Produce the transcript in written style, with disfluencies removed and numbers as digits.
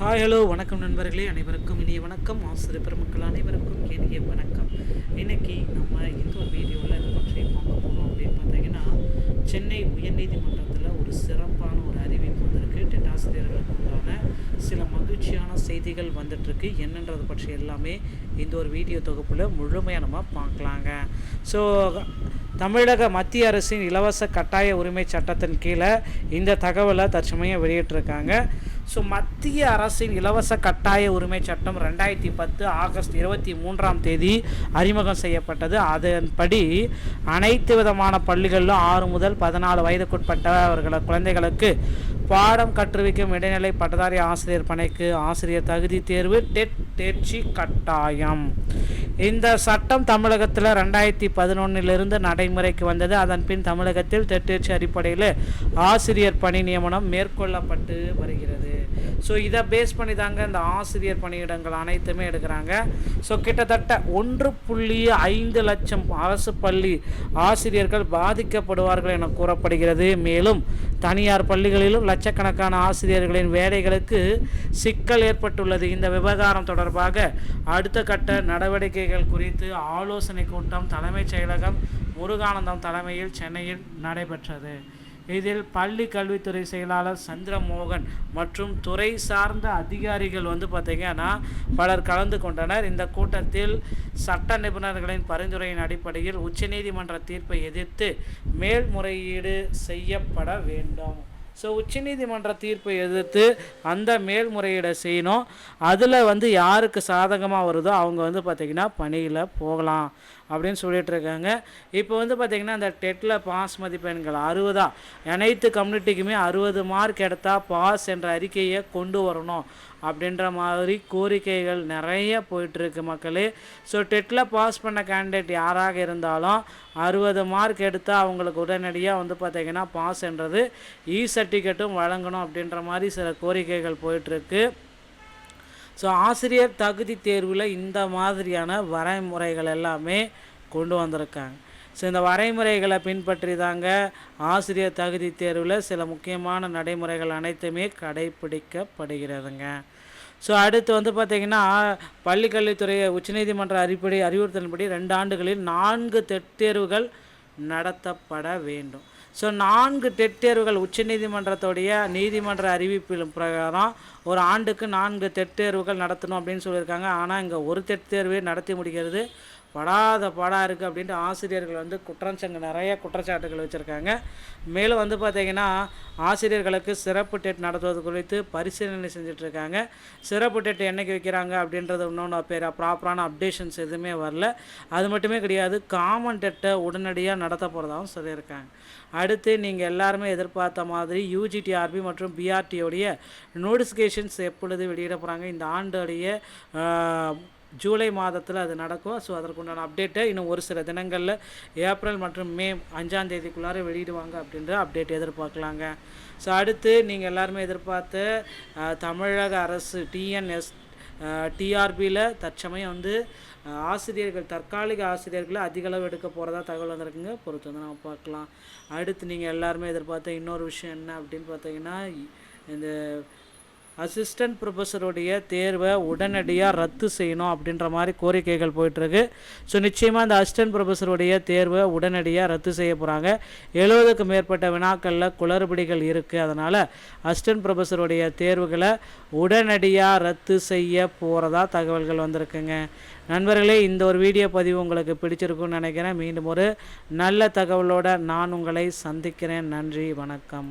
Hi hello வணக்கம் நண்பர்களே, அனைவருக்கும் இனிய வணக்கம். ஆசிரியர் பெருமக்கள் அனைவருக்கும் இனிய வணக்கம். இன்றைக்கி நம்ம இந்த ஒரு வீடியோவில் இதை பற்றி பார்க்க போகிறோம் அப்படின்னு பார்த்தீங்கன்னா, சென்னை உயர்நீதிமன்றத்தில் ஒரு சிறப்பான ஒரு அறிவிப்பு வந்திருக்கு. டெட் ஆசிரியர்களுக்கு உண்டான சில மகிழ்ச்சியான செய்திகள் வந்துட்டுருக்கு. என்னன்றது பற்றி எல்லாமே இந்த ஒரு வீடியோ தொகுப்பில் முழுமையாக நம்ம பார்க்கலாங்க. ஸோ தமிழக மத்திய அரசின் இலவச கட்டாய உரிமை சட்டத்தின் கீழே இந்த தகவலை தற்சமயம் வெளியிட்டிருக்காங்க. ஸோ மத்திய அரசின் இலவச கட்டாய உரிமை சட்டம் 2010 ஆகஸ்ட் 23 அறிமுகம் செய்யப்பட்டது. அதன்படி அனைத்து விதமான பள்ளிகளிலும் 6 முதல் 14 வயதுக்குட்பட்ட குழந்தைகளுக்கு பாடம் கற்றுவிக்கும் இடைநிலை பட்டதாரி ஆசிரியர் பணிக்கு ஆசிரியர் தகுதி தேர்வு டெட் தேர்ச்சி கட்டாயம். இந்த சட்டம் தமிழகத்தில் 2011 நடைமுறைக்கு வந்தது. அதன் பின் தமிழகத்தில் டெட் தேர்ச்சி அடிப்படையில் ஆசிரியர் பணி நியமனம் மேற்கொள்ளப்பட்டு வருகிறது. ஸோ இதை பேஸ் பண்ணி தாங்க இந்த ஆசிரியர் பணியிடங்கள் அனைத்துமே எடுக்கிறாங்க. ஸோ கிட்டத்தட்ட 1.5 லட்சம் அரசு பள்ளி ஆசிரியர்கள் பாதிக்கப்படுவார்கள் என கூறப்படுகிறது. மேலும் தனியார் பள்ளிகளிலும் லட்சக்கணக்கான ஆசிரியர்களின் வேலைகளுக்கு சிக்கல் ஏற்பட்டுள்ளது. இந்த விவகாரம் தொடர்பாக அடுத்த கட்ட நடவடிக்கைகள் குறித்து ஆலோசனை கூட்டம் தலைமைச் செயலகம் முருகானந்தம் தலைமையில் சென்னையில் நடைபெற்றது. இதில் பள்ளி கல்வித்துறை செயலாளர் சந்திரமோகன் மற்றும் துறை சார்ந்த அதிகாரிகள் பார்த்திங்கன்னா பலர் கலந்து கொண்டனர். இந்த கூட்டத்தில் சட்ட நிபுணர்களின் பரிந்துரையின் அடிப்படையில் உச்சநீதிமன்ற தீர்ப்பை எதிர்த்து மேல்முறையீடு செய்யப்பட வேண்டும். ஸோ உச்சநீதிமன்ற தீர்ப்பை எதிர்த்து அந்த மேல்முறையீடை செய்யணும். அதில் யாருக்கு சாதகமாக வருதோ அவங்க பார்த்திங்கன்னா பணியில் போகலாம் அப்படின்னு சொல்லிட்டு இருக்காங்க. இப்போ பார்த்திங்கன்னா அந்த டெட்டில் பாஸ் மதிப்பெண்கள் 60 அனைத்து கம்யூனிட்டிக்குமே 60 மார்க் எடுத்தால் பாஸ் என்ற அறிக்கையை கொண்டு வரணும் அப்படின்ற மாதிரி கோரிக்கைகள் நிறைய போயிட்டுருக்கு மக்களே. ஸோ டெட்டில் பாஸ் பண்ண கேண்டிடேட் யாராக இருந்தாலும் 60 மார்க் எடுத்தால் அவங்களுக்கு உடனடியாக பார்த்திங்கன்னா பாஸ் என்றது சர்டிஃபிகேட்டும் வழங்கணும் அப்படின்ற மாதிரி சில கோரிக்கைகள் போயிட்டுருக்கு. ஸோ ஆசிரியர் தகுதி தேர்வில் இந்த மாதிரியான வரைமுறைகள் எல்லாமே கொண்டு வந்திருக்காங்க. ஸோ இந்த வரைமுறைகளை பின்பற்றி தாங்க ஆசிரியர் தகுதி தேர்வில் சில முக்கியமான நடைமுறைகள் அனைத்துமே கடைபிடிக்கப்படுகிறதுங்க. ஸோ அடுத்து பார்த்திங்கன்னா பள்ளிக்கல்வித்துறை உச்சநீதிமன்ற அறிவுறுத்தலின்படி 2 ஆண்டுகளில் 4 டெட் தேர்வுகள் நடத்தப்பட வேண்டும். ஸோ 4 டெட் தேர்வுகள் உச்சநீதிமன்றத்துடைய நீதிமன்ற அறிவிப்பிலும் பிரகாரம் ஒரு ஆண்டுக்கு 4 டெட் தேர்வுகள் நடத்தணும் அப்படின்னு சொல்லியிருக்காங்க. ஆனால் இங்கே ஒரு டெட் தேர்வே நடத்தி முடிக்கிறது படாத பாடாக இருக்குது அப்படின்ட்டு ஆசிரியர்கள் நிறைய குற்றச்சாட்டுகள் வச்சுருக்காங்க. மேலும் பார்த்திங்கன்னா ஆசிரியர்களுக்கு சிறப்பு டெட் நடத்துவது குறித்து பரிசீலனை செஞ்சிட்ருக்காங்க. சிறப்பு டெட் என்றைக்கு வைக்கிறாங்க அப்படின்றது இன்னொன்று ப்ராப்பரான அப்டேஷன்ஸ் எதுவுமே வரல. அது மட்டுமே கிடையாது, காமன் டெட்டை உடனடியாக நடத்த போகிறதாகவும் சொல்லியிருக்காங்க. அடுத்து நீங்கள் எல்லாருமே எதிர்பார்த்த மாதிரி UGTRB மற்றும் BRTயோடைய நோட்டிஃபிகேஷன்ஸ் எப்பொழுது வெளியிட போகிறாங்க. இந்த ஆண்டுடைய ஜூலை மாதத்தில் அது நடக்கும். ஸோ அதற்குண்டான அப்டேட்டை இன்னும் ஒரு சில தினங்களில் ஏப்ரல் மற்றும் மே 5 வெளியிடுவாங்க அப்படின்ற அப்டேட் எதிர்பார்க்கலாங்க. ஸோ அடுத்து நீங்கள் எல்லாருமே எதிர்பார்த்த தமிழக அரசு TRBயில் தற்சமயம் ஆசிரியர்கள் தற்காலிக ஆசிரியர்களை அதிகளவு எடுக்க போகிறதா தகவல் வந்திருக்குங்க. பொறுத்து நம்ம பார்க்கலாம். அடுத்து நீங்கள் எல்லாருமே எதிர்பார்த்த இன்னொரு விஷயம் என்ன அப்படின்னு பார்த்தீங்கன்னா, இந்த அசிஸ்டன்ட் ப்ரொஃபஸருடைய தேர்வை உடனடியாக ரத்து செய்யணும் அப்படின்ற மாதிரி கோரிக்கைகள் போயிட்டுருக்கு. ஸோ நிச்சயமாக இந்த அசிஸ்டன்ட் ப்ரொஃபஸருடைய தேர்வை உடனடியாக ரத்து செய்ய போகிறாங்க. 70க்கும் மேற்பட்ட வினாக்களில் குளறுபடிகள் இருக்குது. அதனால் அசிஸ்டன்ட் ப்ரொஃபஸருடைய தேர்வுகளை உடனடியாக ரத்து செய்ய போகிறதா தகவல்கள் வந்திருக்குங்க. நண்பர்களே, இந்த ஒரு வீடியோ பதிவு உங்களுக்கு பிடிச்சிருக்குன்னு நினைக்கிறேன். மீண்டும் ஒரு நல்ல தகவலோடு நான் உங்களை சந்திக்கிறேன். நன்றி, வணக்கம்.